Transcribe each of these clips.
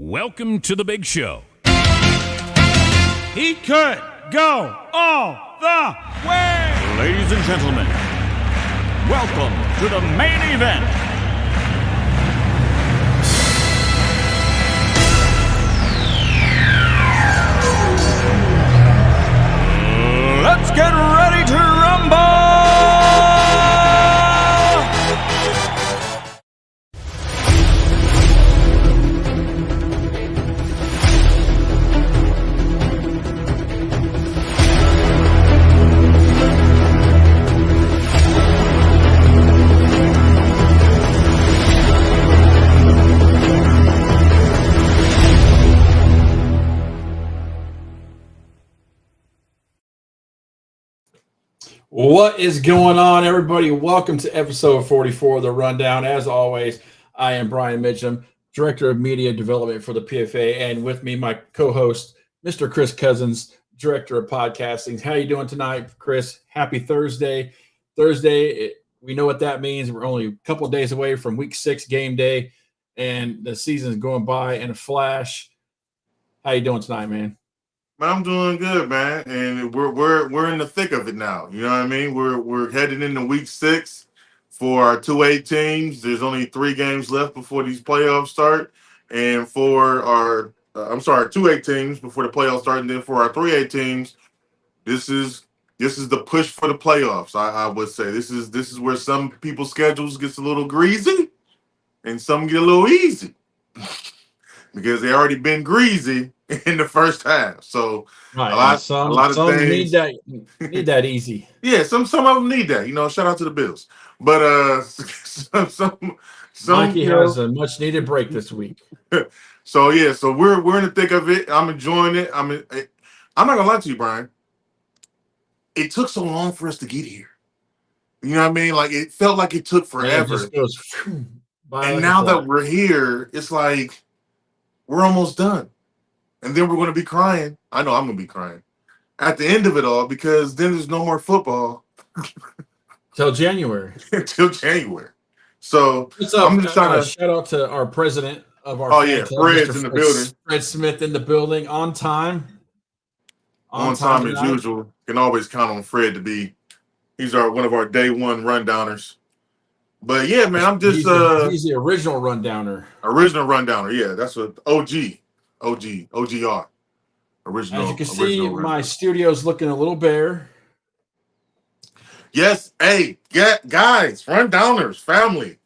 Welcome to the big show. He could go all the way. Ladies and gentlemen, welcome to the main event. Let's get ready to rumble! What is going on, everybody? Welcome to episode 44 of The Rundown. As always, I am Brien Mitchum, Director of Media Development for the PFA, and with me, my co-host, Mr. Chris Cousins, Director of Podcasting. How you doing tonight, Chris? Happy Thursday. We know what that means. We're only a couple of days away from Week 6 game day, and the season's going by in a flash. How you doing tonight, man? I'm doing good, man, and we're in the thick of it now. You know what I mean? We're heading into Week 6 for our 2A teams. There's only 3 games left before these playoffs start, and for our 2A teams before the playoffs start, and then for our 3A teams, this is the push for the playoffs. I would say this is where some people's schedules gets a little greasy, and some get a little easy because they already been greasy in the first half. So right. a lot of things need that easy. Yeah, some of them need that. You know, shout out to the Bills. But some Mikey has a much needed break this week. So we're in the thick of it. I'm enjoying it. I'm not gonna lie to you, Brian. It took so long for us to get here. You know what I mean? Like it felt like it took forever. It just goes by and like now that we're here, it's like we're almost done. And then we're going to be crying. I know I'm going to be crying at the end of it all because then there's no more football. Till January. Till January. So I'm just trying to shout out to our president of our Fred's in the building. Fred Smith in the building on time. On time as usual. Can always count on Fred to be. He's one of our day one rundowners. But yeah, man, I'm just he's the original rundowner. Original rundowner, yeah. That's what OGR. Original. As you can see, my studio's looking a little bare. Yes, hey, guys, rundowners, family.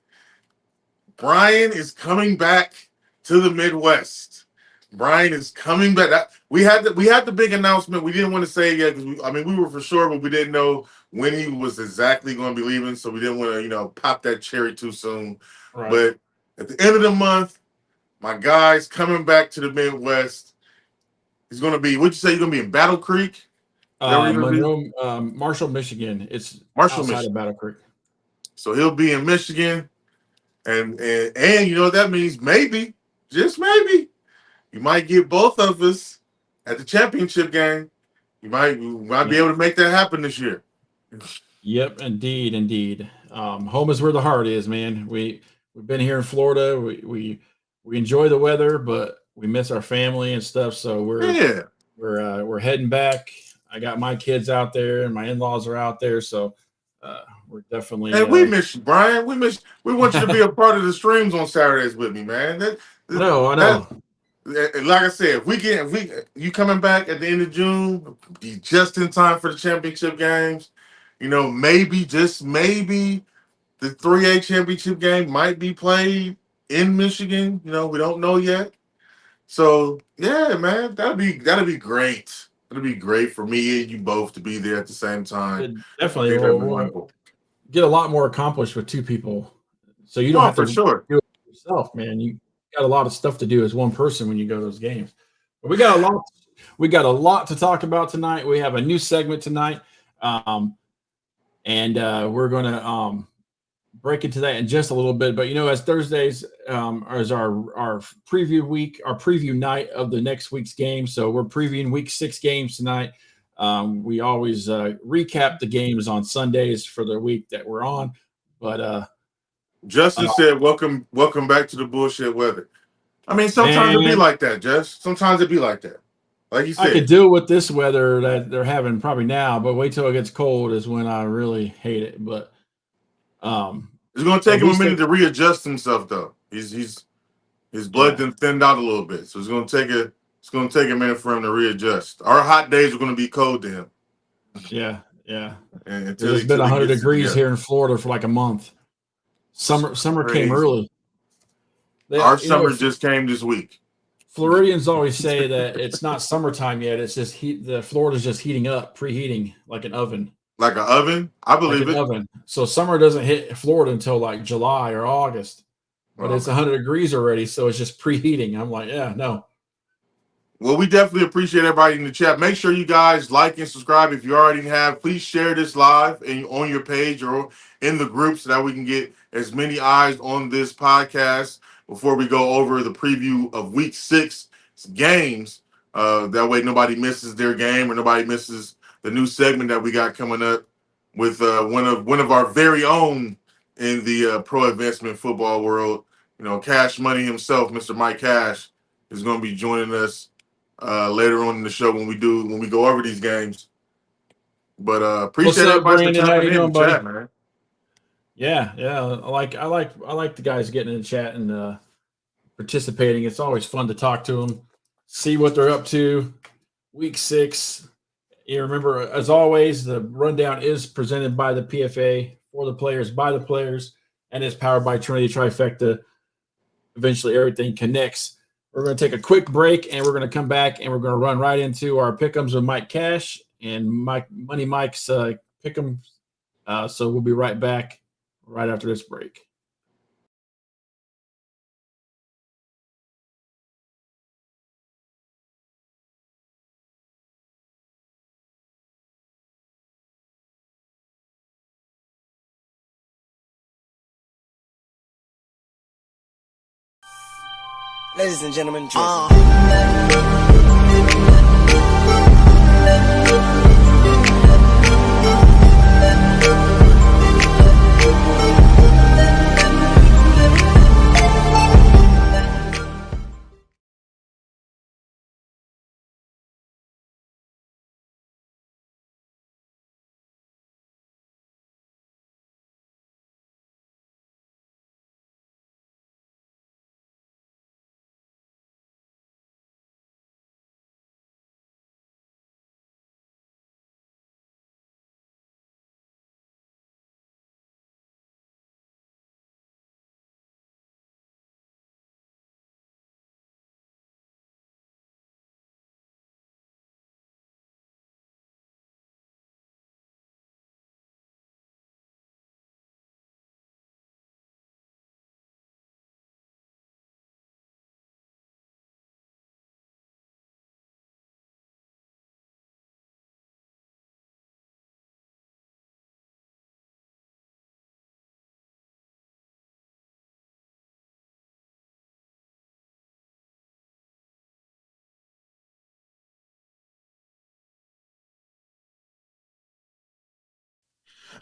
Brien is coming back to the Midwest. Brien is coming back. We had the big announcement. We didn't want to say it yet because we were for sure, but we didn't know when he was exactly going to be leaving, so we didn't want to pop that cherry too soon. Right. But at the end of the month, my guy's coming back to the Midwest. He's going to be, what'd you say, you're going to be in Battle Creek? Marshall, Michigan. It's outside of Battle Creek. So he'll be in Michigan. And you know what that means? Maybe, just maybe, you might get both of us at the championship game. You might be able to make that happen this year. Yep, indeed. Home is where the heart is, man. We've been here in Florida. We enjoy the weather, but we miss our family and stuff. So we're heading back. I got my kids out there, and my in-laws are out there. So we're definitely. Hey, we miss you, Brian. We want you to be a part of the streams on Saturdays with me, man. I know. Like I said, if you coming back at the end of June, be just in time for the championship games. Maybe just maybe the 3A championship game might be played in Michigan. We don't know yet. So yeah, man, that'll be great. It'll be great for me and you both to be there at the same time. Definitely, we'll get a lot more accomplished with 2 people. So you don't have to do it yourself, man. You got a lot of stuff to do as one person when you go to those games. But we got a lot to talk about tonight. We have a new segment tonight. And we're going to break into that in just a little bit. But, as Thursdays is our preview week, our preview night of the next week's game. So we're previewing Week 6 games tonight. We always recap the games on Sundays for the week that we're on. But Justin said, welcome back to the bullshit weather. I mean, sometimes it be Man, like that, Jess. Sometimes it be like that. Like you I could said, deal with this weather that they're having probably now, but wait till it gets cold is when I really hate it. But um, it's gonna at take him a least minute to readjust himself, though. His blood yeah, then thinned out a little bit, so it's gonna take a minute for him to readjust. Our hot days are gonna be cold to him, yeah. and Because it's been until he 100 gets it degrees together. here in Florida for like a month. Summer came Crazy. early. Our You know, summer just came this week. Floridians always say that it's not summertime yet. It's just heat. The Florida's just heating up, preheating like an oven, Like an oven. I like believe an it. oven. So summer doesn't hit Florida until like July or August, but Oh it's man. 100 degrees already. So it's just preheating. I'm like, yeah, no. Well, we definitely appreciate everybody in the chat. Make sure you guys like and subscribe if you already have. Please share this live and on your page or in the group so that we can get as many eyes on this podcast before we go over the preview of week 6 games. That way nobody misses their game or nobody misses the new segment that we got coming up with one of our very own in the pro advancement football world. You know, Cash Money himself, Mr. Mike Cash, is going to be joining us later on in the show when we go over these games. But What's appreciate up, everybody for Brandon? How tapping you in the doing, buddy? chat, man. Yeah. I like the guys getting in the chat and participating. It's always fun to talk to them, see what they're up to. Week 6. You remember, as always, the rundown is presented by the PFA for the players, by the players, and is powered by Trinity Trifecta. Eventually, everything connects. We're going to take a quick break, and we're going to come back, and we're going to run right into our pick'ems with Mike Cash and Money Mike's pick'em. So we'll be right back right after this break. Ladies and gentlemen,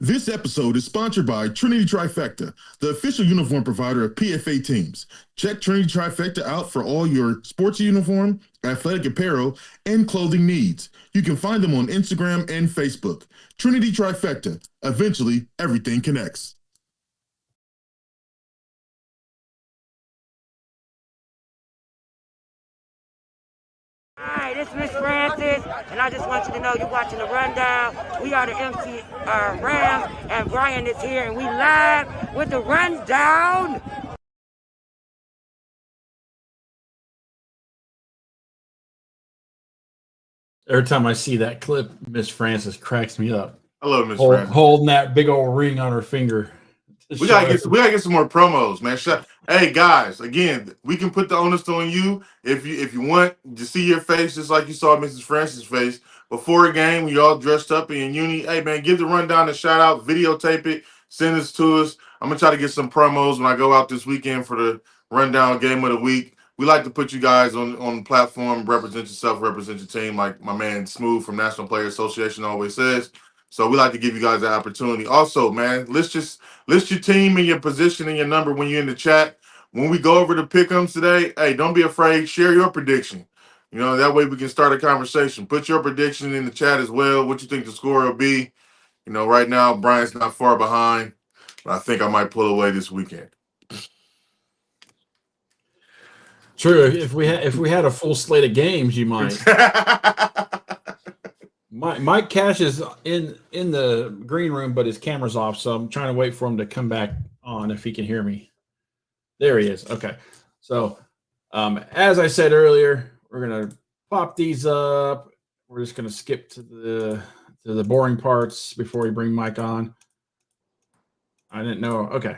This episode is sponsored by Trinity Trifecta, the official uniform provider of PFA teams. Check Trinity Trifecta out for all your sports uniform, athletic apparel, and clothing needs. You can find them on Instagram and Facebook. Trinity Trifecta. Eventually, everything connects. Hi, this is Miss Francis, and I just want you to know you're watching the Rundown. We are the MC Rams, and Brien is here, and we live with the Rundown. Every time I see that clip, Miss Francis cracks me up. I love Miss Francis. Holding that big old ring on her finger. We gotta get some more promos, man. Hey guys, again, we can put the onus on you if you want to see your face just like you saw Mrs. Francis' face before a game. We all dressed up in uni. Hey man, give the Rundown a shout out, videotape it, send this to us. I'm gonna try to get some promos when I go out this weekend for the Rundown game of the week. We like to put you guys on the platform, represent yourself, represent your team, like my man Smooth from National Player Association always says. So we like to give you guys that opportunity. Also, man, list your team and your position and your number when you're in the chat. when we go over the pick'ems today, hey, don't be afraid. Share your prediction. You know, that way we can start a conversation. Put your prediction in the chat as well. What you think the score will be. You know, right now, Brian's not far behind, but I think I might pull away this weekend. True. If we had a full slate of games, you might. Mike Cash is in the green room, but his camera's off, so I'm trying to wait for him to come back on if he can hear me. There he is. Okay. So, as I said earlier, we're gonna pop these up. We're just gonna skip to the boring parts before we bring Mike on. I didn't know. Okay.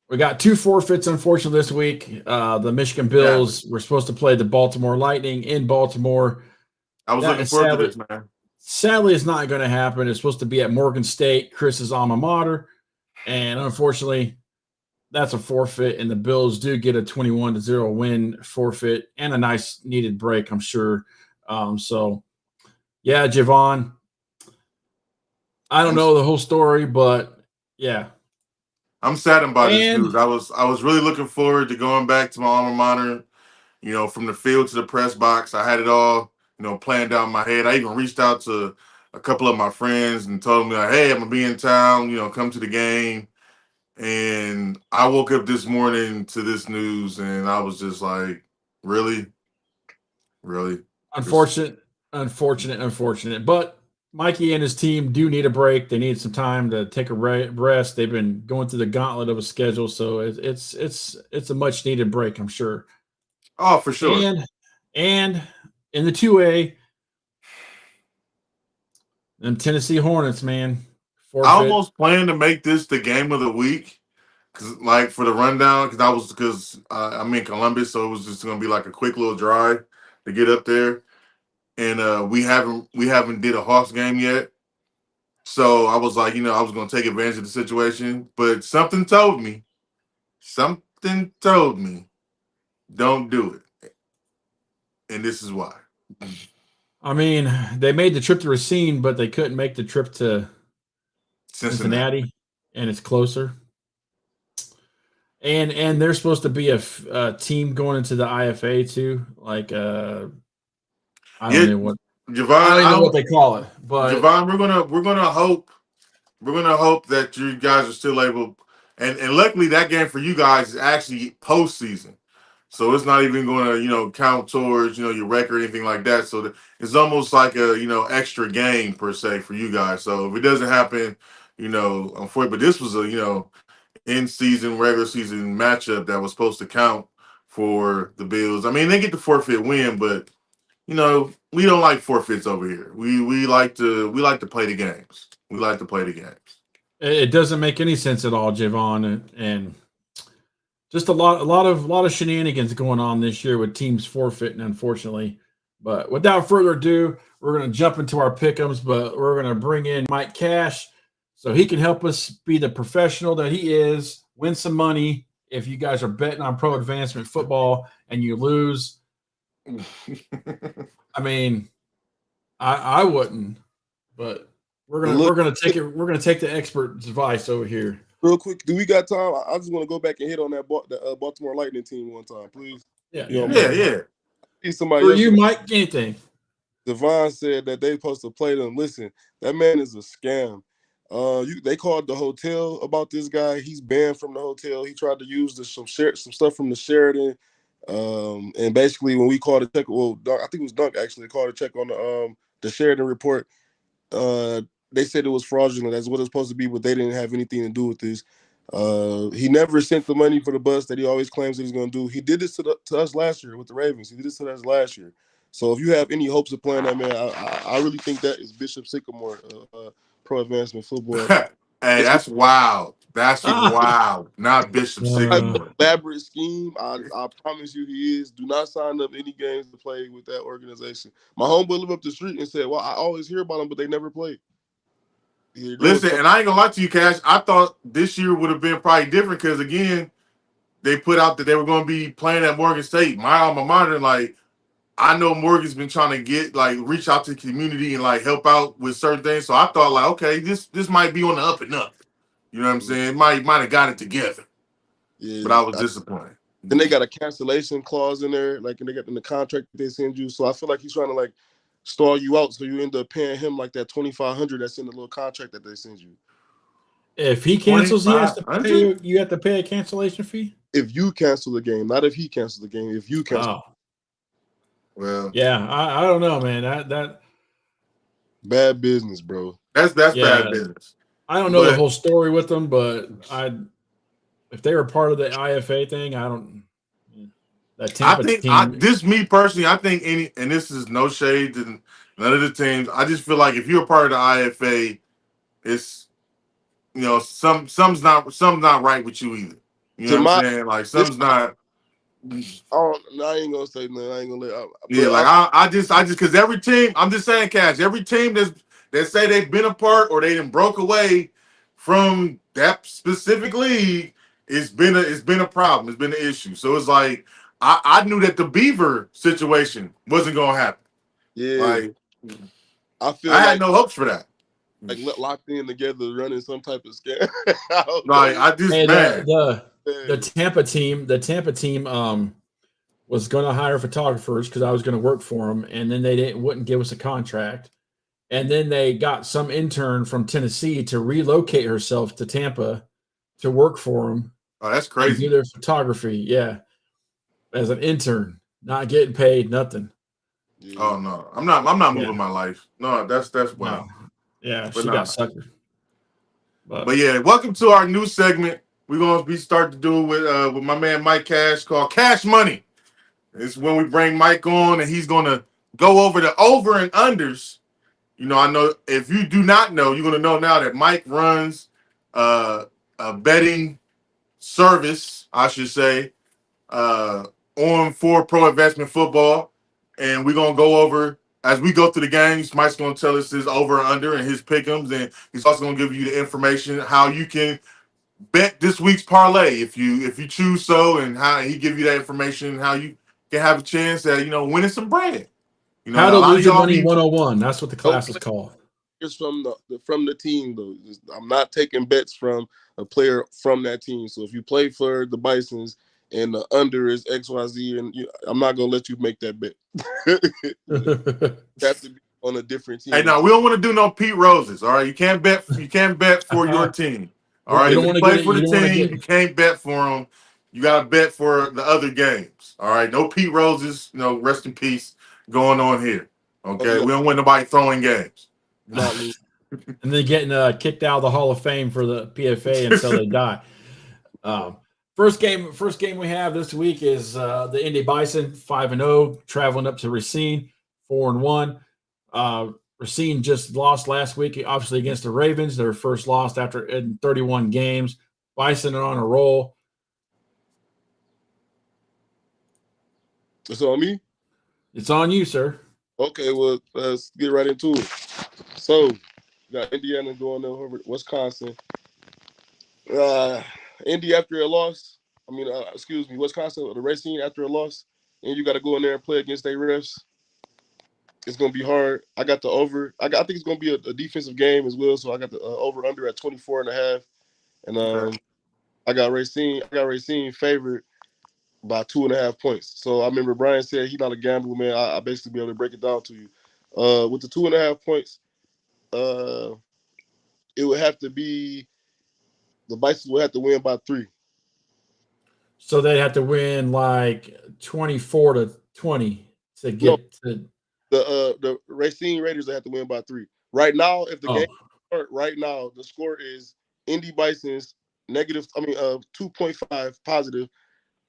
We got 2 forfeits, unfortunately, this week. The Michigan Bills were supposed to play the Baltimore Lightning in Baltimore. I was looking forward to this, man. Sadly, it's not going to happen. It's supposed to be at Morgan State, Chris's alma mater. And unfortunately, that's a forfeit, and the Bills do get a 21-0 win forfeit and a nice needed break, I'm sure. So, yeah, Javon, I don't know the whole story, but yeah. I'm saddened by this news. I was really looking forward to going back to my alma mater, you know, from the field to the press box. I had it all, you know, planned out in my head. I even reached out to a couple of my friends and told them, like, hey, I'm going to be in town, you know, come to the game. And I woke up this morning to this news, and I was just like, really? Really? Unfortunate. But Mikey and his team do need a break. They need some time to take a rest. They've been going through the gauntlet of a schedule, so it's a much needed break, I'm sure. Oh, for sure. And in the 2A, them Tennessee Hornets, man. Forfeit. I almost planned to make this the game of the week, cause like for the rundown, because I'm in Columbus, so it was just gonna be like a quick little drive to get up there, and we haven't did a Hawks game yet, so I was like, you know, I was gonna take advantage of the situation, but something told me, don't do it, and this is why. I mean, they made the trip to Racine, but they couldn't make the trip to Cincinnati, and it's closer. And they're supposed to be a team going into the IFA too. Like I don't know what Javon, I don't know what they call it. But Javon, we're gonna hope that you guys are still able, and luckily that game for you guys is actually postseason. So it's not even going to, you know, count towards, you know, your record or anything like that. So it's almost like a, you know, extra game per se for you guys. So if it doesn't happen, you know, unfortunately, but this was a, you know, in-season, regular season matchup that was supposed to count for the Bills. I mean, they get the forfeit win, but, you know, we don't like forfeits over here. We like to play the games. We like to play the games. It doesn't make any sense at all, Javon, and just a lot of shenanigans going on this year with teams forfeiting, unfortunately. But without further ado, we're going to jump into our pick'ems, but we're going to bring in Mike Cash so he can help us be the professional that he is, win some money if you guys are betting on pro advancement football and you lose. I mean, I wouldn't, but we're gonna take the expert's advice over here. Real quick, do we got time? I just want to go back and hit on that the Baltimore Lightning team one time, please. Yeah. Somebody for you, Mike, anything. Devon said that they supposed to play them. Listen, that man is a scam. They called the hotel about this guy. He's banned from the hotel. He tried to use some stuff from the Sheraton. And basically, when we called to check, well, I think it was Dunk actually called to check on the Sheraton report. They said it was fraudulent. That's what it's supposed to be, but they didn't have anything to do with this. He never sent the money for the bus that he always claims that he's going to do. He did this to us last year with the Ravens. He did this to us last year. So if you have any hopes of playing that man, I really think that is Bishop Sycamore, pro advancement football. Hey, that's wild. That's wild. Not Bishop Sycamore. Elaborate scheme. I promise you he is. Do not sign up any games to play with that organization. My homeboy lived up the street and said, well, I always hear about them, but they never played. Listen, and I ain't gonna lie to you, Cash. I thought this year would have been probably different because again, they put out that they were going to be playing at Morgan State, my alma mater. Like, I know Morgan's been trying to reach out to the community and like help out with certain things. So I thought like, okay, this might be on the up and up. You know what I'm saying? Might have got it together. Yeah, but I was disappointed. then they got a cancellation clause in there, like, and they got in the contract that they send you. So I feel like he's trying to like stall you out, so you end up paying him like that $2,500 that's in the little contract that they send you. If he cancels, he has to pay 2,500? you have to pay a cancellation fee. If you cancel the game, not if he cancels the game. If you cancel, Well, yeah, I don't know, man. That bad business, bro. that's yeah, bad business. I don't know the But- whole story with them, but if they were part of the IFA thing, I don't. That I Tampa think team. me personally, I think and this is no shade to none of the teams. I just feel like if you're a part of the IFA, it's something's not right with you either. You know what I'm saying? Like something's not. I ain't gonna say nothing. I ain't gonna let. Yeah, like I just because every team, I'm just saying, Cash, every team that say they've been apart or they done broke away from that specific league, it's been a problem. It's been an issue. So it's like I knew that the Beaver situation wasn't gonna happen. Yeah, Like I feel I had like no hopes for that. like locked in together, running some type of scam. Like I just The Tampa team was going to hire photographers because I was going to work for them, and then they wouldn't give us a contract, and then they got some intern from Tennessee to relocate herself to Tampa to work for them. Oh, that's crazy. Do their photography, yeah, as an intern, not getting paid nothing. Yeah. Oh no, I'm not moving my life. No, that's wild. No. Yeah, But she got suckered. But yeah, welcome to our new segment. We're gonna start to do it with my man Mike Cash called Cash Money. It's when we bring Mike on and he's gonna go over the over and unders. You know, I know if you do not know, you're gonna know now that Mike runs a betting service, I should say, on for pro investment football. And we're gonna go over as we go through the games. Mike's gonna tell us his over and under and his pick'ems, and he's also gonna give you the information how you can bet this week's parlay if you choose so, and how he give you that information, how you can have a chance at winning some bread. How to lose your money 101. That's what the class is called. It's from the team though. I'm not taking bets from a player from that team. So if you play for the Bisons and the under is XYZ, and I'm not gonna let you make that bet. You have to be on a different team. Hey, now we don't want to do no Pete Roses. All right, you can't bet for your team. All right, if you play for the team, you can't bet for them. You got to bet for the other games. All right, no Pete Roses. Rest in peace. Going on here. Okay, we don't want nobody throwing games. Not me. And then getting kicked out of the Hall of Fame for the PFA until they die. First game we have this week is the Indy Bison 5-0 traveling up to Racine 4-1. Racine just lost last week, obviously against the Ravens, their first loss in 31 games. Bison are on a roll. It's on me? It's on you, sir. Okay, well, let's get right into it. So, got Indiana going over Wisconsin. Indy after a loss. Wisconsin, the Racine after a loss, and you got to go in there and play against their refs. It's going to be hard. I got the over. I think it's going to be a defensive game as well, so I got the over under at 24.5. And I got Racine favored by 2.5 points. So I remember Brien said he's not a gambler, man. I basically be able to break it down to you. With the 2.5 points, it would have to be the Bisons would have to win by 3. So they'd have to win like 24-20 to get to the Racine Raiders. They have to win by 3. Right now, if the game start right now, the score is Indy Bison's negative. 2.5 positive,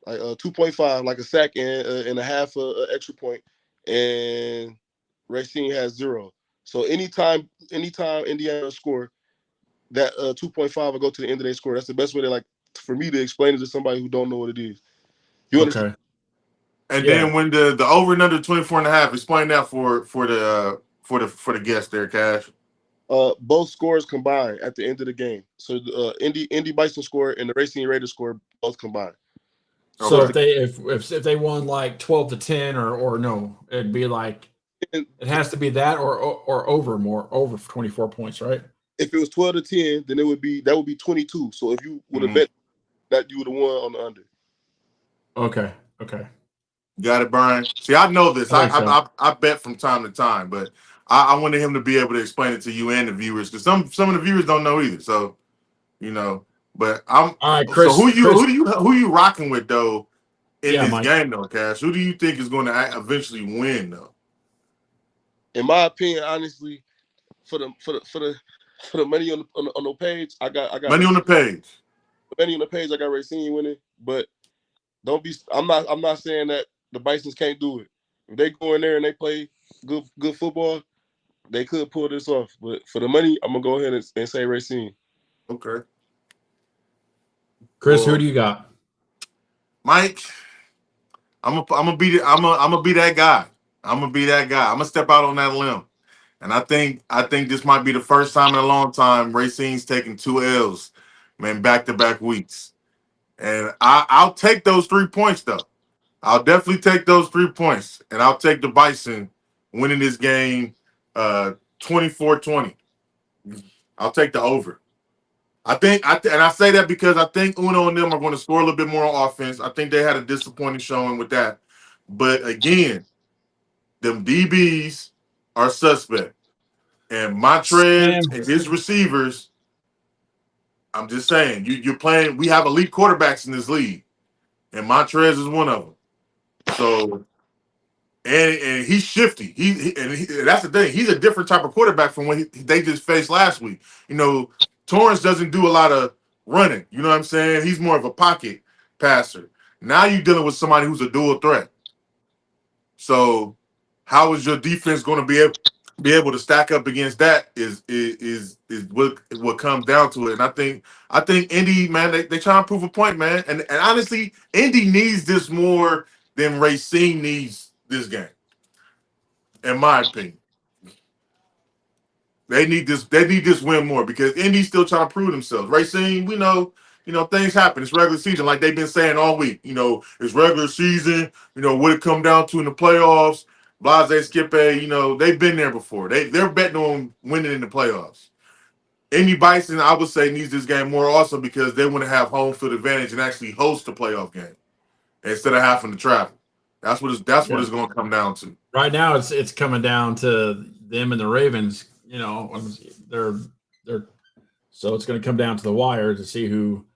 like 2.5, like a sack and a half extra point, and Racine has 0. So anytime Indiana score, that 2.5 will go to the end of their score. That's the best way for me to explain it to somebody who don't know what it is. You understand? And then when the over and under 24.5, explain that for the guest there, Cash. Both scores combined at the end of the game. So the Indy Bison score and the Racing Raiders score both combined. So if they won like 12-10 or no, it'd be like it has to be that or over 24 points, right? If it was 12-10, then that would be 22. So if you would have bet that you would have won on the under. Okay. Got it, Brian. See, I know this. I I think so. I bet from time to time, but I wanted him to be able to explain it to you and the viewers because some of the viewers don't know either. So but I'm All right, so Chris. who you rocking with though in Yeah, this Mike. game though, Cash? Who do you think is going to eventually win though? In my opinion, honestly, for the money on the page, I got Money on the page. money on the page. I got Racine winning, but don't be. I'm not saying that the Bisons can't do it. If they go in there and they play good football, they could pull this off. But for the money, I'm gonna go ahead and say Racine. Okay. Chris, who Well, do you got? Mike, I'm gonna be that guy. I'm gonna be that guy. I'm gonna step out on that limb. And I think this might be the first time in a long time Racine's taking 2 L's, man, back-to-back weeks. And I'll take those 3 points though. I'll definitely take those 3 points. And I'll take the Bison winning this game 24-20. I'll take the over. And I say that because I think Uno and them are going to score a little bit more on offense. I think they had a disappointing showing with that. But again, them DBs are suspect. And Montrez Sam. and his receivers, I'm just saying, you're playing. We have elite quarterbacks in this league, and Montrez is one of them. So, and he's shifty. That's the thing. He's a different type of quarterback from what they just faced last week. Torrance doesn't do a lot of running. You know what I'm saying? He's more of a pocket passer. Now you're dealing with somebody who's a dual threat. So, how is your defense going to be able to stack up against that? Is what comes down to it. And I think Indy, man, they try to prove a point, man. And honestly, Indy needs this more than Racine needs this game, in my opinion. They need this win more because Indy's still trying to prove themselves. Racine, we know, things happen. It's regular season, like they've been saying all week. It's regular season. What it come down to in the playoffs. Blase, Skippe, they've been there before. They're betting on winning in the playoffs. Indy Bison, I would say, needs this game more also because they want to have home field advantage and actually host a playoff game instead of having to travel. That's what it's going to come down to. Right now, it's coming down to them and the Ravens. They're so it's going to come down to the wire to see who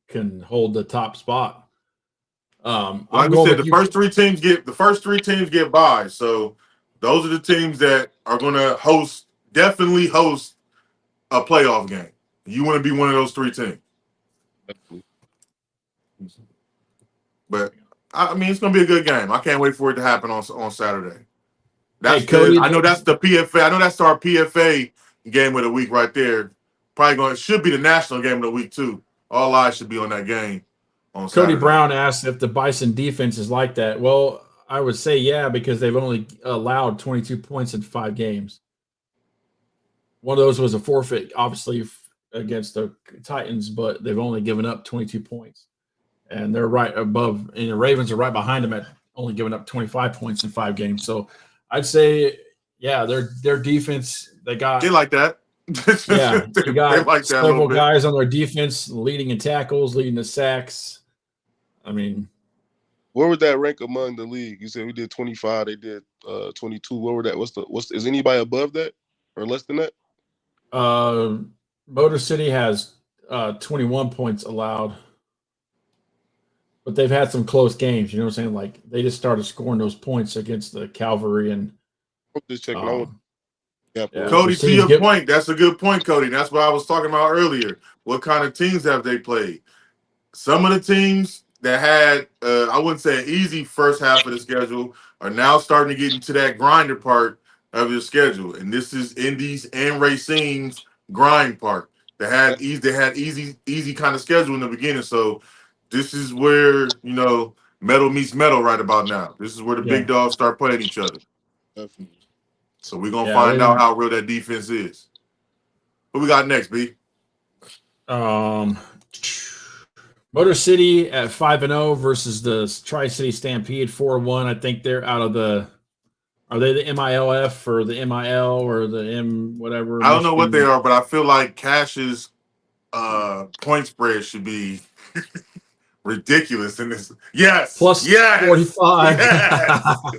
can hold the top spot. Like we said, the first three teams get buys. So those are the teams that are going to definitely host a playoff game. You want to be one of those 3 teams. But I mean, it's going to be a good game. I can't wait for it to happen on Saturday. Cody, I know that's the PFA. I know that's our PFA game of the week right there. It should be the national game of the week too. All eyes should be on that game on Saturday. Cody Brown asked if the Bison defense is like that. Well, I would say yeah, because they've only allowed 22 points in 5 games. One of those was a forfeit, obviously, against the Titans, but they've only given up 22 points. And they're right above, and the Ravens are right behind them at only giving up 25 points in 5 games. So I'd say, yeah, their defense, they like that. Yeah, they got like several guys on their defense leading in tackles, leading the sacks. I mean, where would that rank among the league? You said we did 25, they did 22. Where would that? Is anybody above that or less than that? Motor City has 21 points allowed. But they've had some close games, you know what I'm saying? Like they just started scoring those points against the Cavalry and just checking Cody, to your point, that's a good point, Cody. That's what I was talking about earlier. What kind of teams have they played? Some of the teams that had, I wouldn't say an easy first half of the schedule, are now starting to get into that grinder part of the schedule. And this is Indy's and Racine's grind part. They had easy kind of schedule in the beginning. So this is where, metal meets metal right about now. This is where the big dogs start playing each other. Definitely. So we're going to find out how real that defense is. What we got next, B? Motor City at 5-0 versus the Tri-City Stampede 4-1. I think they're out of the – are they the MILF or the MIL or the M whatever? I don't know what they are, but I feel like Cash's point spread should be ridiculous in this. Yes. Plus yes. 45.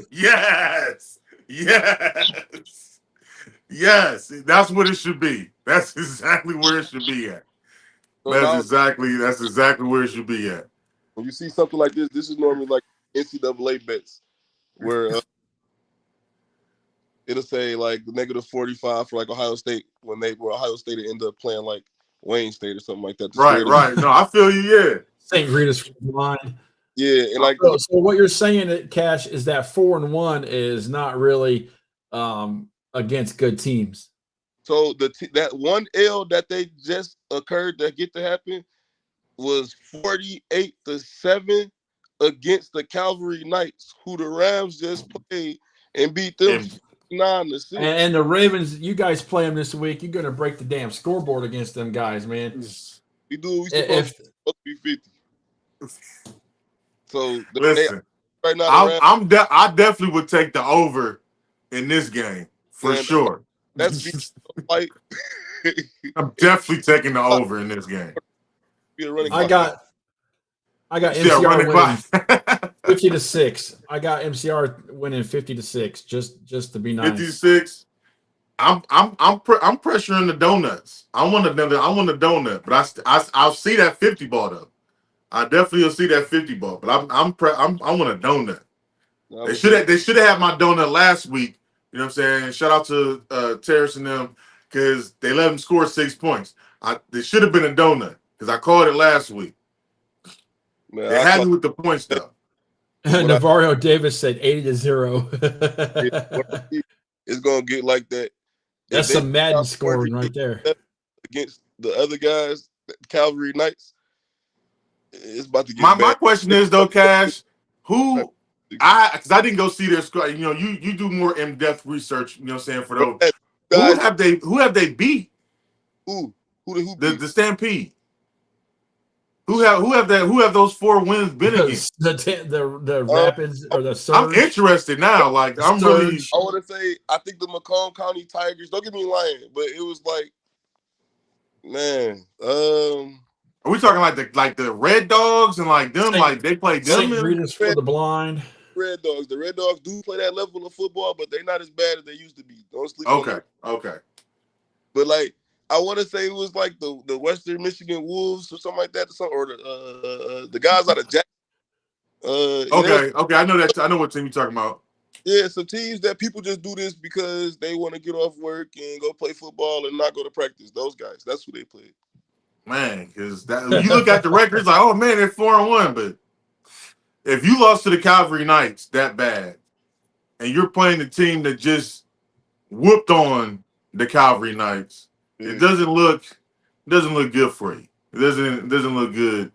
Yes. Yes. That's what it should be. That's exactly where it should be at. So That's now exactly where it should be at. when you see something like this is normally like NCAA bets where it'll say like -45 for like Ohio State where Ohio State end up playing like Wayne State or something like that. Right. No, I feel you. Yeah. St. Rita's from the line. Yeah, and like so what you're saying, Cash, is that 4-1 is not really against good teams. So that one L that they just occurred that get to happen was 48-7 against the Cavalry Knights, who the Rams just played and beat them 9-6. And the Ravens, you guys play them this week. You're going to break the damn scoreboard against them guys, man. We do. We supposed to be 50. So listen, right now, I definitely would take the over in this game for sure. That's fight. I'm definitely taking the over in this game. I got MCR winning 50-6. I got MCR winning 50-6, just to be nice. 56. I'm pressuring the donuts. I want a donut, but I'll see that 50 ball though. I definitely will see that 50 ball, but I want a donut. They should have had my donut last week. You know what I'm saying? Shout out to Terrace and them because they let them score 6 points. They should have been a donut because I called it last week. Man, they had me with the points though. Navario Davis said 80-0. It's gonna get like that. That's some Madden scoring right there against the other guys, Cavalry Knights. It's about to get my question is though, Cash, because I didn't go see their squad. You know, you do more in-depth research. You know what I'm saying for those. Who have they beat? Who the Stampede? Who have those 4 wins been against? The Rapids or the Surge? I'm interested now. Like I'm really. I want to say I think the Macomb County Tigers. Don't get me lying, but it was like, man. Are we talking like the Red Dogs and like them? Like they play them? St. Rita's for the blind. Red Dogs. The Red Dogs do play that level of football, but they're not as bad as they used to be. Don't sleep on them. Okay. But like, I want to say it was like the Western Michigan Wolves or something like that, or the guys out of Jackson. Okay. I know that. I know what team you're talking about. Yeah, some teams that people just do this because they want to get off work and go play football and not go to practice. Those guys, that's who they played. Man, because you look at the records like, oh man, they're 4-1. But if you lost to the Cavalry Knights that bad, and you're playing the team that just whooped on the Cavalry Knights, it doesn't look good for you. It doesn't look good.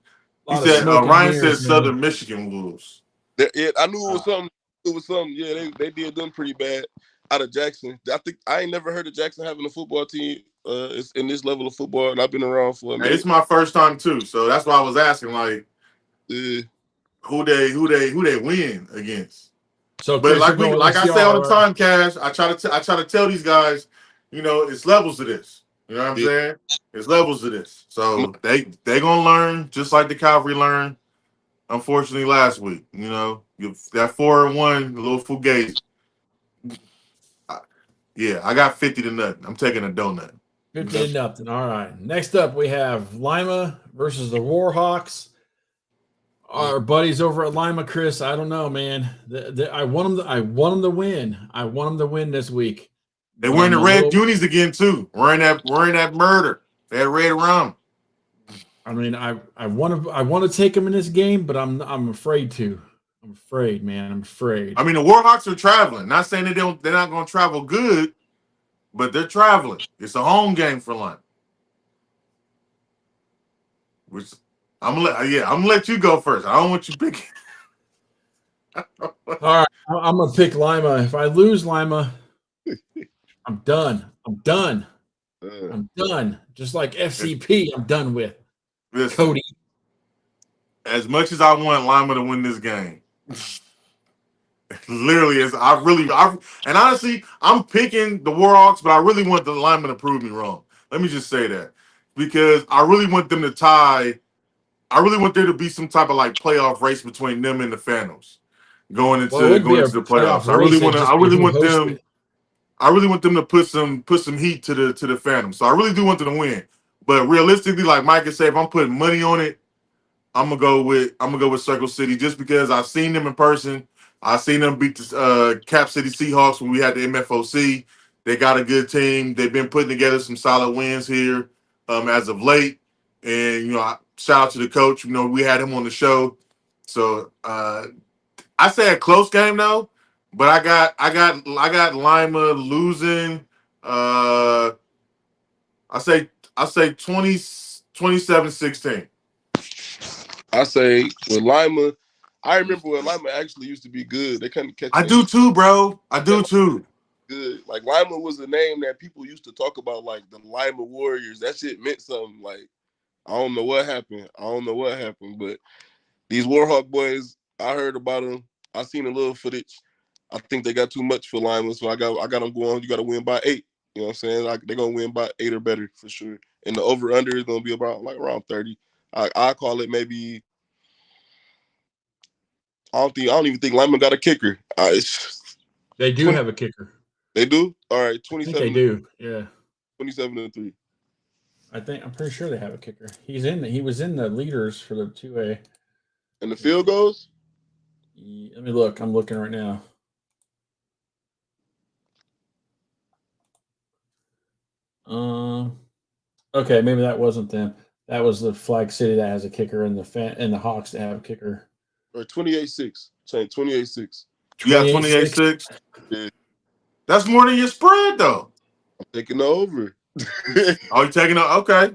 He said Ryan said Southern Michigan Wolves. I knew it was something. It was something. Yeah, they did them pretty bad out of Jackson. I ain't never heard of Jackson having a football team. It's in this level of football, and I've been around for a minute. It's my first time too, so that's why I was asking, like, who they win against. So, but like I say all the time, Cash, I try to tell these guys, you know, it's levels to this. You know what I'm saying? It's levels to this. So they gonna learn just like the Cavalry learned. Unfortunately, last week, you know, that 4-1, a little fugazi. Yeah, I got 50-0. I'm taking a donut. 50-0. All right. Next up, we have Lima versus the Warhawks. Our buddies over at Lima, Chris. I don't know, man. I want them to win. I want them to win this week. They're wearing the red unis again too. Wearing that murder. They had red rum. I mean, I want to take them in this game, but I'm afraid to. I'm afraid, man. I'm afraid. I mean, the Warhawks are traveling. Not saying they're not going to travel good, but they're traveling. It's a home game for Lima. Which I'm gonna let you go first. I don't want you picking. All right, I'm gonna pick Lima. If I lose Lima, I'm done. I'm done. Just like FCP, I'm done with. Listen, Cody. As much as I want Lima to win this game, literally, and honestly, I'm picking the Warhawks, but I really want the Lima to prove me wrong. Let me just say that because I really want them to tie. I really want there to be some type of like playoff race between them and the Phantoms going Well, it into would be a the playoff playoffs. race. It'd I just be really who want hosts them. it. I really want them to put some heat to the Phantoms. So I really do want them to win. But realistically, like Mike can say, if I'm putting money on it, I'm gonna go with Circle City just because I've seen them in person. I've seen them beat the Cap City Seahawks when we had the MFOC. They got a good team. They've been putting together some solid wins here as of late. And shout out to the coach. We had him on the show. So I say a close game though, but I got Lima losing. Uh, I say 27-16. I say with Lima, I remember when Lima actually used to be good. They couldn't catch I any do too, bro. I yeah, do too. good. Like Lima was the name that people used to talk about, like the Lima Warriors. That shit meant something. Like I don't know what happened. But these Warhawk boys, I heard about them. I seen a little footage. I think they got too much for Lima, so I got them going. You got to win by 8. You know what I'm saying? Like they're gonna win by 8 or better for sure. And the over under is gonna be about like around 30. I call it maybe. I don't even think Lyman got a kicker. They do 20, have a kicker. they do. All right, I think they do. Yeah. 27-3. I'm pretty sure they have a kicker. He was in the leaders for the 2A. And the field goes. Let me look. I'm looking right now. Okay, maybe that wasn't them. That was the Flag City that has a kicker, and the Hawks that have a kicker. Or 28-6. Saying 28-6. You got 28-6. 28-6. Yeah, That's more than your spread though. I'm taking the over. Oh, you taking it? Okay.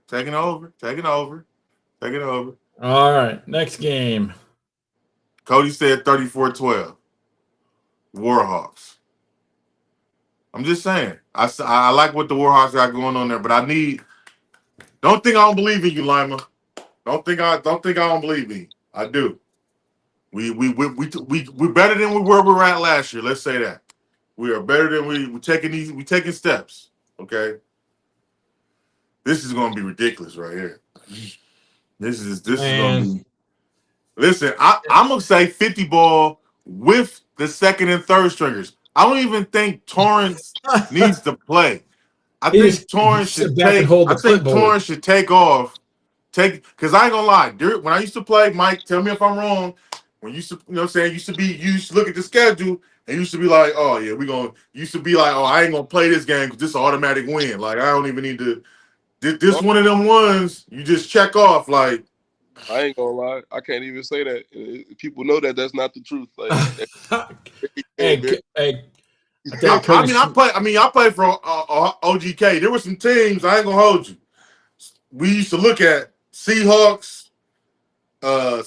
Taking over. All right, next game. Cody said 34-12. Warhawks. I'm just saying. I like what the Warhawks got going on there, but don't think I don't believe in you, Lima. Don't think I don't believe in you. I do. We're better than we were at last year. Let's say that. We are better than we're taking steps. Okay. This is gonna be ridiculous right here. This is gonna be. Listen, I'm gonna say 50 ball with the second and third stringers. I don't even think Torrance needs to play. I think Torrance should take. I think Torrance should take off. Because I ain't gonna lie. When I used to play, Mike, tell me if I'm wrong. When you used to, you used to look at the schedule and used to be like, oh yeah, used to be like, oh, I ain't gonna play this game because this is an automatic win. Like I don't even need to. This one of them ones you just check off. Like I ain't gonna lie. I can't even say that. People know that that's not the truth. Like, hey, I played for OGK. There were some teams. I ain't gonna hold you. We used to look at Seahawks.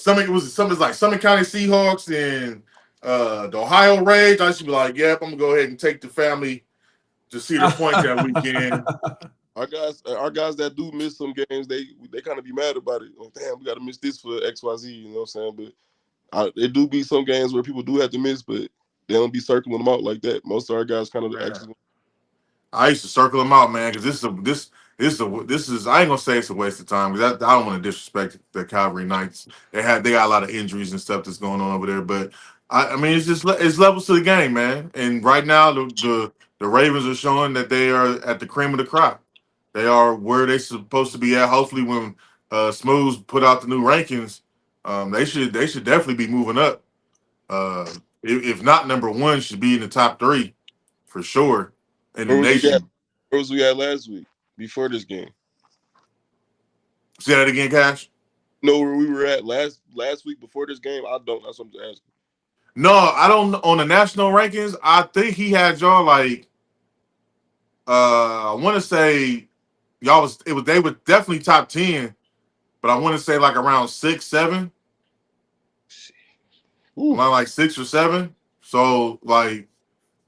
Something like Summit County Seahawks and the Ohio Rage. I used to be like, yep, I'm gonna go ahead and take the family to see the point that weekend. Our guys that do miss some games, they kind of be mad about it. Like, damn, we got to miss this for XYZ. You know what I'm saying? But there do be some games where people do have to miss, but they don't be circling them out like that. Most of our guys kind of actually. I used to circle them out, man, because this is I ain't gonna say it's a waste of time because I don't want to disrespect the Calvary Knights. They got a lot of injuries and stuff that's going on over there, but I mean it's levels to the game, man. And right now the Ravens are showing that they are at the cream of the crop. They are where they're supposed to be at. Hopefully, when Smooths put out the new rankings, they should definitely be moving up. If not number one, should be in the top 3 for sure in the nation. Where was we at last week before this game? Say that again, Cash. No, where we were at last week before this game. I don't. That's what I'm asking. No, I don't. On the national rankings, I think he had y'all like. I want to say they were definitely top 10, but I want to say like around 6, 7. Around like 6 or 7. So like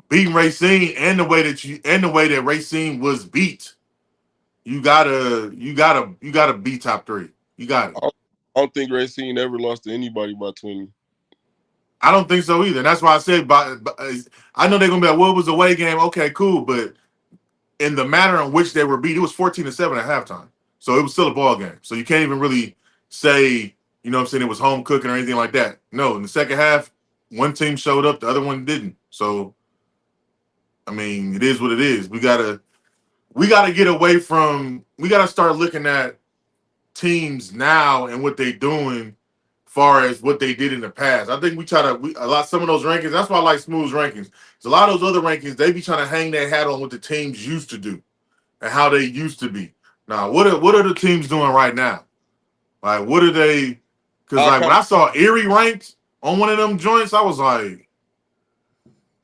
beating Racine and the way that Racine was beat, you gotta be top 3. You got it. I don't think Racine ever lost to anybody by 20. I don't think so either. And that's why I said, I know they're gonna be like, "What was the away game?" Okay, cool, but in the manner in which they were beat, it was 14-7 at halftime. So it was still a ball game. So you can't even really say, you know what I'm saying, it was home cooking or anything like that. No, in the second half, one team showed up, the other one didn't. So, I mean, it is what it is. We gotta get away from, we gotta start looking at teams now and what they're doing far as what they did in the past. I think some of those rankings, that's why I like Smooth's rankings. Because a lot of those other rankings, they be trying to hang their hat on what the teams used to do and how they used to be. Now, what are the teams doing right now? Like, what are they? Because like when I saw Erie ranked on one of them joints, I was like,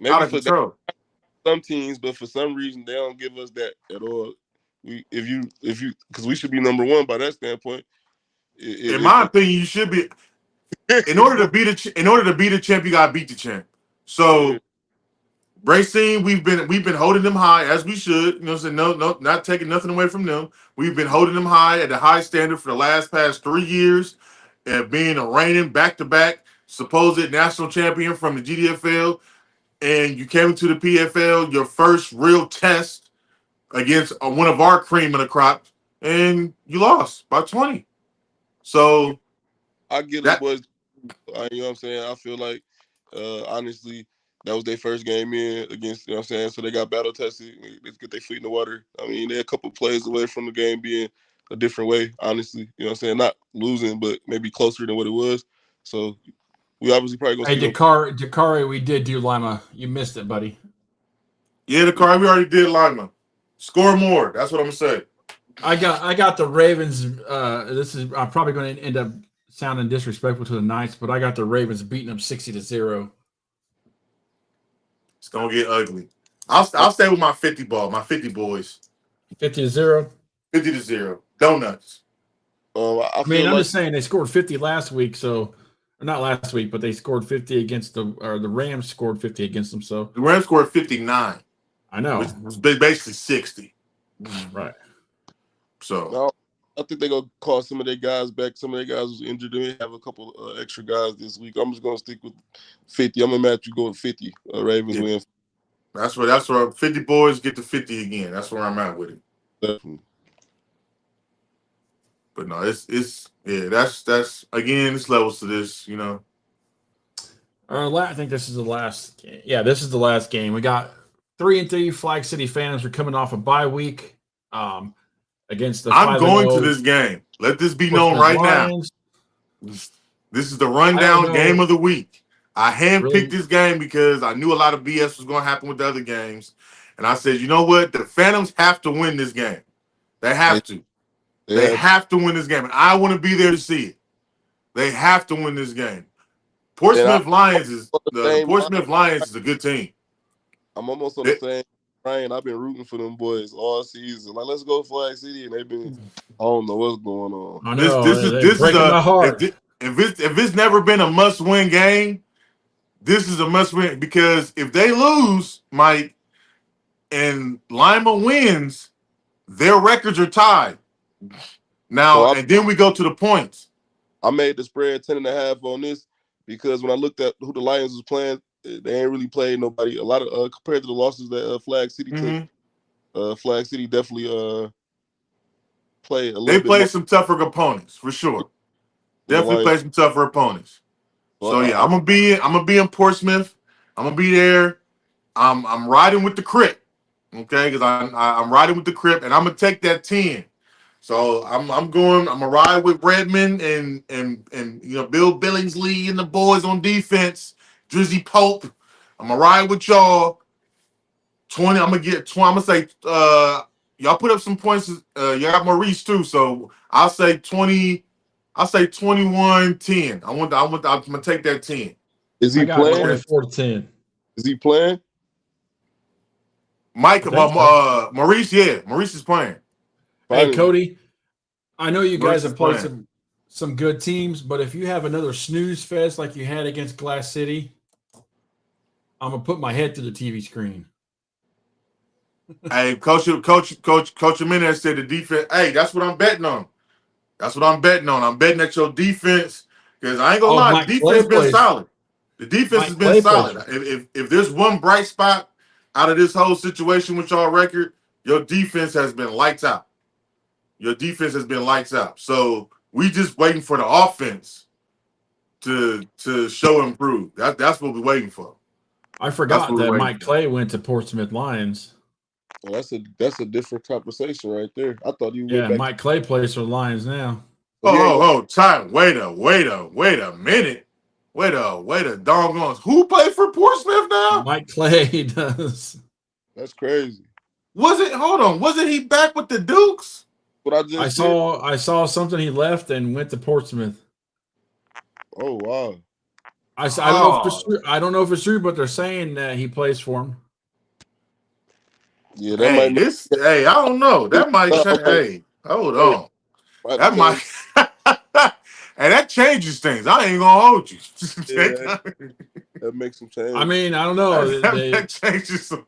out of control. Some teams, but for some reason they don't give us that at all. Because we should be number one by that standpoint. In my opinion, you should be. In order to beat a champ, you gotta beat the champ. So, Racine, we've been holding them high as we should. You know what I'm saying? No, not taking nothing away from them. We've been holding them high at a high standard for the past 3 years, and being a reigning back-to-back supposed national champion from the GDFL, and you came to the PFL, your first real test against one of our cream of the crop, and you lost by 20. So I get it, boys. You know what I'm saying? I feel like, honestly, that was their first game in against, you know what I'm saying? So they got battle tested. Let's get their feet in the water. I mean, they're a couple plays away from the game being a different way, honestly. You know what I'm saying? Not losing, but maybe closer than what it was. So we obviously probably going to see Dakari, we did do Lima. You missed it, buddy. Yeah, Dakari, we already did Lima. Score more. That's what I'm going to say. I got the Ravens. I'm probably going to end up sounding disrespectful to the Knights, but I got the Ravens beating them 60-0. It's gonna get ugly. I'll stay with my 50 ball, my 50 boys. 50-0. 50-0. Donuts. I'm just saying they scored 50 last week, so not last week, but they scored 50 against the Rams scored 50 against them. So the Rams scored 59. I know. Which was basically 60. Right. So now, I think they're gonna call some of their guys back. Some of their guys was injured. They have a couple extra guys this week. I'm just gonna stick with 50. I'm gonna match you go with 50. Ravens win. That's where 50 boys get to 50 again. That's where I'm at with it. Definitely. But no, that's again, it's levels to this, you know. I think this is the last. Yeah, this is the last game. We got 3-3 Flag City Phantoms are coming off a bye week. Against the I'm going to this game. Let this be known right Lions. Now. This is the rundown game of the week. I handpicked this game because I knew a lot of BS was going to happen with the other games. And I said, you know what? The Phantoms have to win this game. They have to. They have to win this game. And I want to be there to see it. They have to win this game. Portsmouth Lions is a good team. I'm almost on the same. Brien, I've been rooting for them boys all season. Like, let's go Flag City, and they've been. I don't know what's going on. I know, this is my heart. If it's never been a must-win game, this is a must-win because if they lose, Mike, and Lima wins, their records are tied. Now, and then we go to the points. I made the spread 10.5 on this because when I looked at who the Lions was playing, they ain't really played nobody. A lot of compared to the losses that Flag City took. Flag City definitely played a little bit. They played some tougher opponents for sure. Definitely played some tougher opponents. So yeah, I'm gonna be in Portsmouth. I'm gonna be there. I'm riding with the Crip, okay? Because I'm riding with the Crip, and I'm gonna take that 10. So I'm gonna ride with Redmond and you know Bill Billingsley and the boys on defense. Drizzy Pope. I'm gonna ride with y'all. 20. I'm gonna get 20. I'm gonna say y'all put up some points. You got Maurice too, so I'll say 20. I'll say 21-10. I'm gonna take that 10. Is he playing? 24-10. Is he playing? Mike, Maurice, yeah, Maurice is playing. Hey, Cody, I know you guys have played some good teams, but if you have another snooze fest like you had against Glass City, I'm gonna put my head to the TV screen. Hey, Coach Jimenez said the defense. Hey, that's what I'm betting on. I'm betting at your defense because I ain't gonna lie, the defense has been solid. The defense has been solid. If there's one bright spot out of this whole situation with y'all record, your defense has been lights out. Your defense has been lights out. So we just waiting for the offense to show improve. That's what we're waiting for. I That's forgot what we're that waiting Mike for. Clay went to Portsmouth Lions. Well, that's a different conversation right there. I thought he went Yeah, back. Mike Clay plays for the Lions now. Time. Wait a minute. Wait a doggone. Who played for Portsmouth now? Mike Clay does. That's crazy. Wasn't he back with the Dukes? What I just said. I saw something he left and went to Portsmouth. Oh wow. I don't know if it's true. I don't know if it's true, but they're saying that he plays for him. Yeah, that might. Hey, I don't know. That might change. Hey, hold on. That might. And that changes things. I ain't gonna hold you. Yeah, that makes some change. I mean, I don't know. That changes some.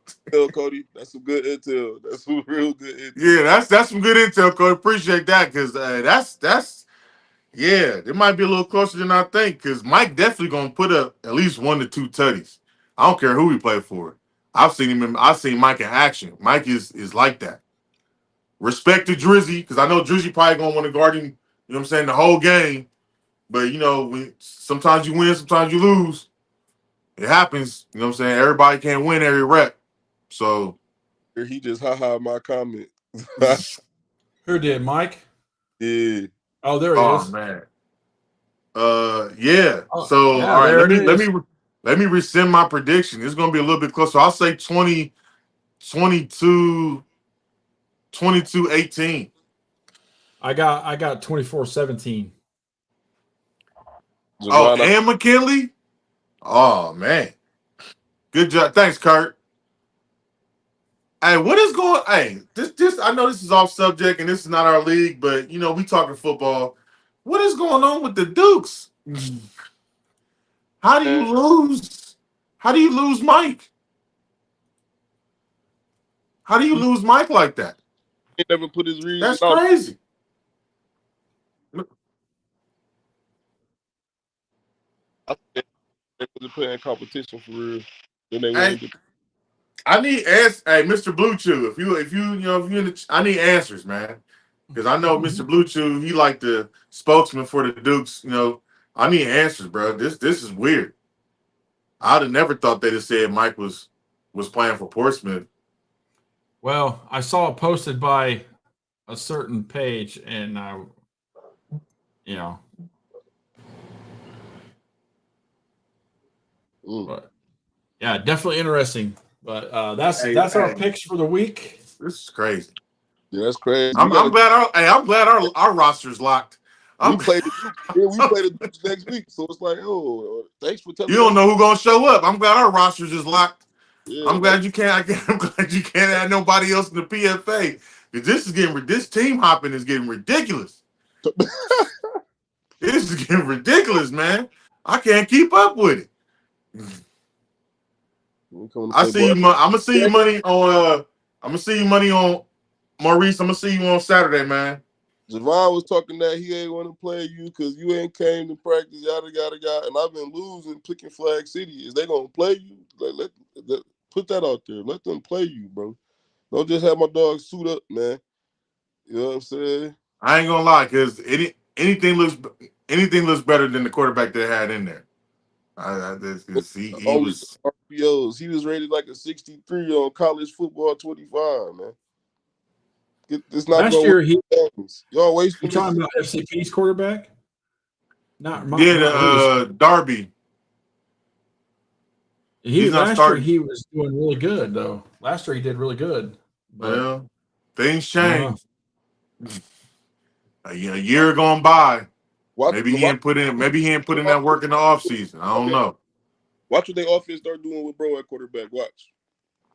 Cody, that's some good intel. That's some real good intel. Yeah, that's some good intel, Cody. Appreciate that because that's it might be a little closer than I think because Mike definitely gonna put up at least 1 to 2 tutties. I don't care who he played for. I've seen Mike in action. Mike is like that. Respect to Drizzy because I know Drizzy probably gonna want to guard him. You know what I'm saying, the whole game. But sometimes you win, sometimes you lose. It happens. You know what I'm saying? Everybody can't win every rep. So he just my comment. Who did, Mike? Yeah. Oh, there he is. Oh man. Yeah. Oh, so yeah, all right, let me rescind my prediction. It's gonna be a little bit closer. I'll say 22-18. I got 24-17. Oh, and McKinley? Oh man. Good job. Thanks, Kurt. Hey, what is going? Hey, this I know this is off subject and this is not our league, but we talking football. What is going on with the Dukes? How do you lose? How do you lose Mike? How do you lose Mike like that? He never put his reason. That's crazy. I think they was playing competition for real. Then they went. I need answers. Hey, Mr. Blue Chew, if you I need answers, man. Because I know Mr. Blue Chew, he like the spokesman for the Dukes. I need answers, bro. This is weird. I'd have never thought they'd have said Mike was playing for Portsmouth. Well, I saw it posted by a certain page, and but yeah, definitely interesting. But that's our picks for the week. This is crazy. Yeah, that's crazy. I'm glad our roster's locked. We play the next week, so it's like, thanks for telling. You don't know who's gonna show up. I'm glad our roster's just locked. Yeah, I'm glad you can't. I'm glad you can't add nobody else in the PFA because this team hopping is getting ridiculous. This is getting ridiculous, man. I can't keep up with it. I see you. I'm gonna see you money on. I'm gonna see you money on Maurice. I'm gonna see you on Saturday, man. Javon was talking that he ain't want to play you because you ain't came to practice, yada yada yada. And I've been losing, picking Flag City. Is they gonna play you? Let put that out there. Let them play you, bro. Don't just have my dog suit up, man. You know what I'm saying? I ain't gonna lie, because anything looks better than the quarterback they had in there. He was RPOs. He was rated like a 63 on College Football 25, man. It's not last year y'all wasting. You talking about FCP's quarterback? Darby. Last year he was doing really good though. Last year he did really good. But well, things change. A year gone by. Maybe he ain't put in that work in the offseason. I don't know. Watch what they offense start doing with bro at quarterback. Watch.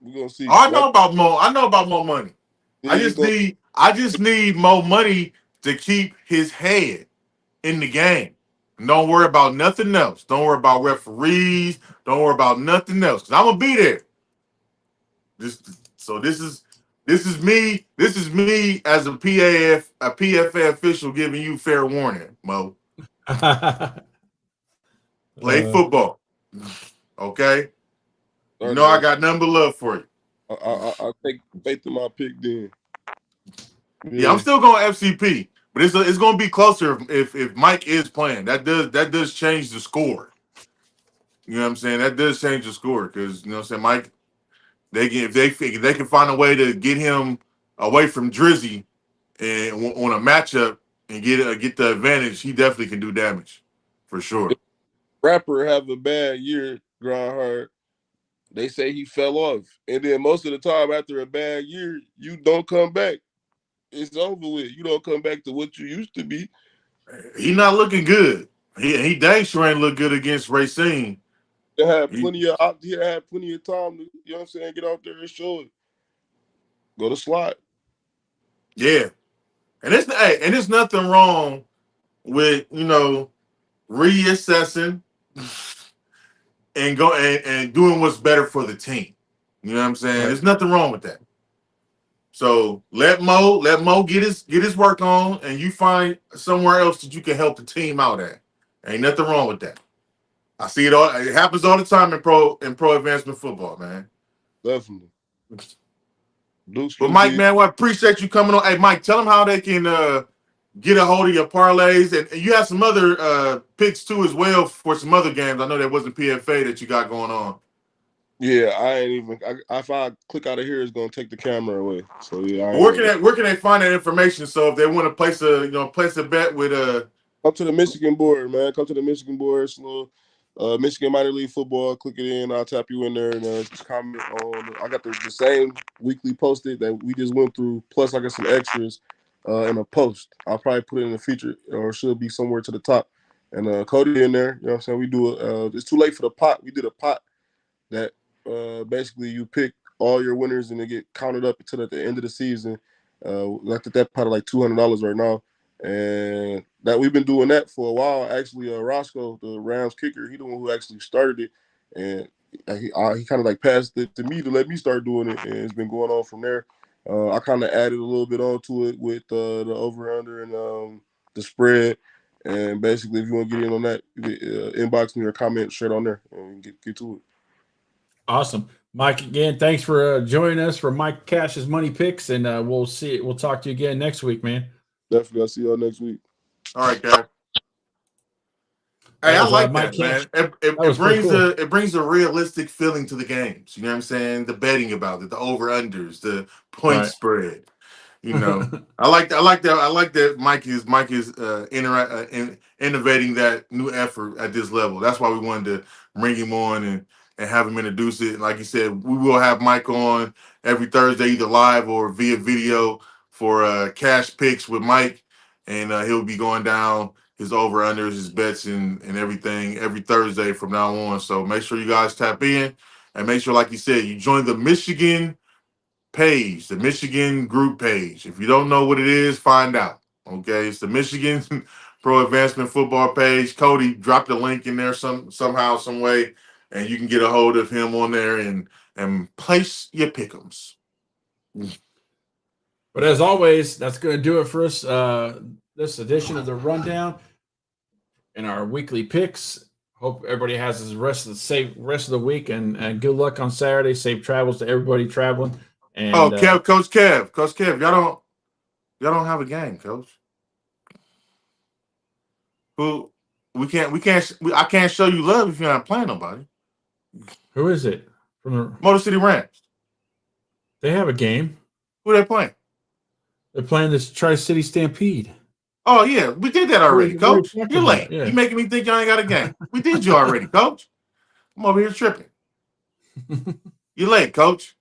We're gonna see. I know about more money. Yeah, I just need more money to keep his head in the game. And don't worry about nothing else. Don't worry about referees. Don't worry about nothing else. Because I'm gonna be there. This is me as a PFA official giving you fair warning, Mo. Play football. Okay? I got nothing but love for you. I take faith in my pick then. Yeah, I'm still going FCP, but it's going to be closer if Mike is playing. That does change the score. You know what I'm saying? That does change the score because you know what I'm saying. Mike, if they can find a way to get him away from Drizzy and on a matchup and get the advantage, he definitely can do damage for sure. If Rapper have a bad year, Grindhard. They say he fell off, and then most of the time after a bad year, you don't come back. It's over with. You don't come back to what you used to be. He not looking good. He dang sure ain't look good against Racine. He had plenty of time to, you know what I'm saying, get out there and show it. Go to slot. Yeah, and there's nothing wrong with reassessing and and doing what's better for the team. You know what I'm saying? Right. There's nothing wrong with that. So let Mo get his work on, and you find somewhere else that you can help the team out at. Ain't nothing wrong with that. I see it all. It happens all the time in pro advancement football, man. Definitely. But Mike, man, I appreciate you coming on. Hey, Mike, tell them how they can get a hold of your parlays, and you have some other picks too as well for some other games. I know that wasn't PFA that you got going on. Yeah, I ain't even. If I click out of here, it's gonna take the camera away. So yeah. Where can they find that information? So if they want to place a bet with come to the Michigan board, man. Come to the Michigan board. It's a little Michigan minor league football. Click it in. I'll tap you in there and just comment on. I got the same weekly posted that we just went through. Plus, I got some extras in a post. I'll probably put it in the feature or it should be somewhere to the top. And Cody in there. You know what I'm saying? We do it. It's too late for the pot. We did a pot that basically you pick all your winners and they get counted up until at the end of the season. Like that pot of like $200 right now. And that we've been doing that for a while. Actually, Roscoe, the Rams kicker, he the one who actually started it, and he kind of like passed it to me to let me start doing it, and it's been going on from there. I kind of added a little bit onto it with the over under and the spread, and basically, if you want to get in on that, inbox me or comment straight on there, and get to it. Awesome, Mike. Again, thanks for joining us for Mike Cash's Money Picks, and we'll talk to you again next week, man. Definitely. I'll see y'all next week. All right, guys. Hey, I like that, man. It brings a realistic feeling to the games. You know what I'm saying? The betting about it, the over unders, the point spread. You know, I like that. Mike is innovating that new effort at this level. That's why we wanted to bring him on and have him introduce it. Like you said, we will have Mike on every Thursday, either live or via video for cash picks with Mike, and he'll be going down his over unders, his bets, and everything every Thursday from now on. So make sure you guys tap in and make sure, like you said, you join the Michigan page, the Michigan group page. If you don't know what it is, find out. Okay, it's the Michigan Pro Advancement Football page. Cody dropped the link in there somehow, some way, and you can get a hold of him on there and place your pick'ems. But as always, that's going to do it for us. This edition of the Rundown and our weekly picks. Hope everybody has the rest of the week and good luck on Saturday. Safe travels to everybody traveling. And, Coach Kev, y'all don't have a game, Coach. Who I can't show you love if you're not playing nobody. Who is it? From the Motor City Rams. They have a game. Who are they playing? They're playing this Tri-City Stampede. Oh yeah, we did that already, Coach. You're late. Yeah. You're making me think y'all ain't got a game. We did you already, Coach. I'm over here tripping. You're late, Coach.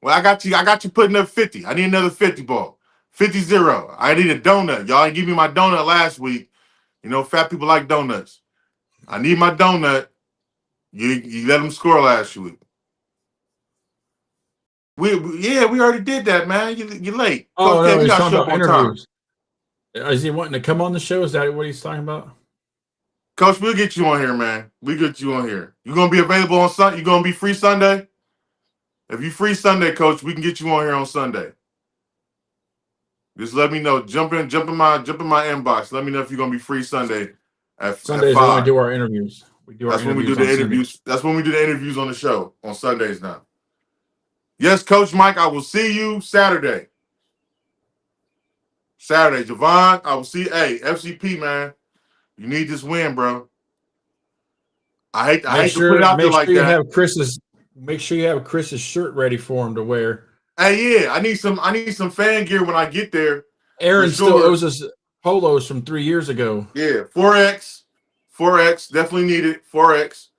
Well, I got you putting up 50. I need another 50 ball. 50-0. I need a donut. Y'all ain't give me my donut last week. You know, fat people like donuts. I need my donut. You let them score last week. We already did that, man. You're late. Oh, Coach no, he's got talking show about on interviews. Is he wanting to come on the show? Is that what he's talking about? Coach, we'll get you on here, man. We'll get you on here. You gonna be available on Sunday? You gonna be free Sunday? If you free Sunday, Coach, we can get you on here on Sunday. Just let me know. Jump in my inbox. Let me know if you're gonna be free Sunday at Sundays. at 5. We want to do our interviews. That's when we do the interviews. That's when we do the interviews on the show on Sundays now. Yes, Coach Mike, I will see you Saturday. Javon, I will see. Hey, FCP, man, you need this win, bro. I hate to put it out there Make like sure you that. have Chris's shirt ready for him to wear. Hey, yeah, I need some fan gear when I get there. Aaron for still sure. owes us polos from 3 years ago. Yeah, 4X, definitely need it. 4X,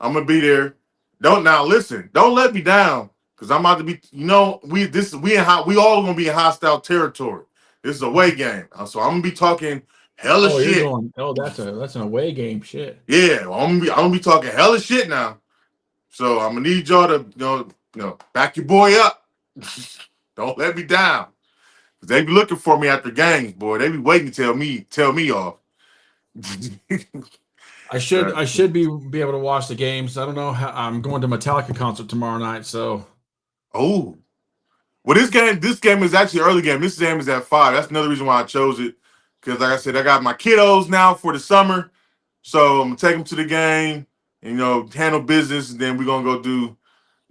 I'm gonna be there. Don't let me down because I'm about to be. We all gonna be in hostile territory. This is a away game, so I'm gonna be talking hella Oh, you're shit. going. Oh, that's an away game. Shit. Yeah, well, I'm gonna be talking hella shit now. So I'm gonna need y'all to back your boy up. Don't let me down. They be looking for me after games, boy. They be waiting to tell me off. I should be able to watch the games. I don't know how. I'm going to Metallica concert tomorrow night, so. Oh, well, this game is actually an early game. This game is at 5. That's another reason why I chose it. Because like I said, I got my kiddos now for the summer. So I'm gonna take them to the game, and, handle business, and then we're gonna go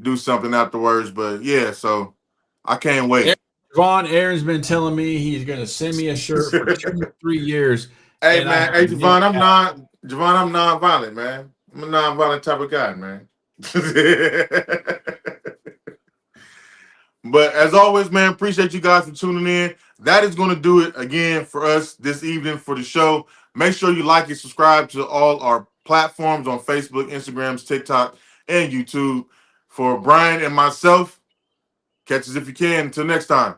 do something afterwards. But yeah, so I can't wait. Aaron's been telling me he's gonna send me a shirt for 2-3 years. Hey man, hey Javon, I'm non-violent, man. I'm a non-violent type of guy, man. But as always, man, appreciate you guys for tuning in. That is going to do it again for us this evening for the show. Make sure you like and subscribe to all our platforms on Facebook, Instagrams, TikTok, and YouTube. For Brien and myself, catch us if you can. Until next time.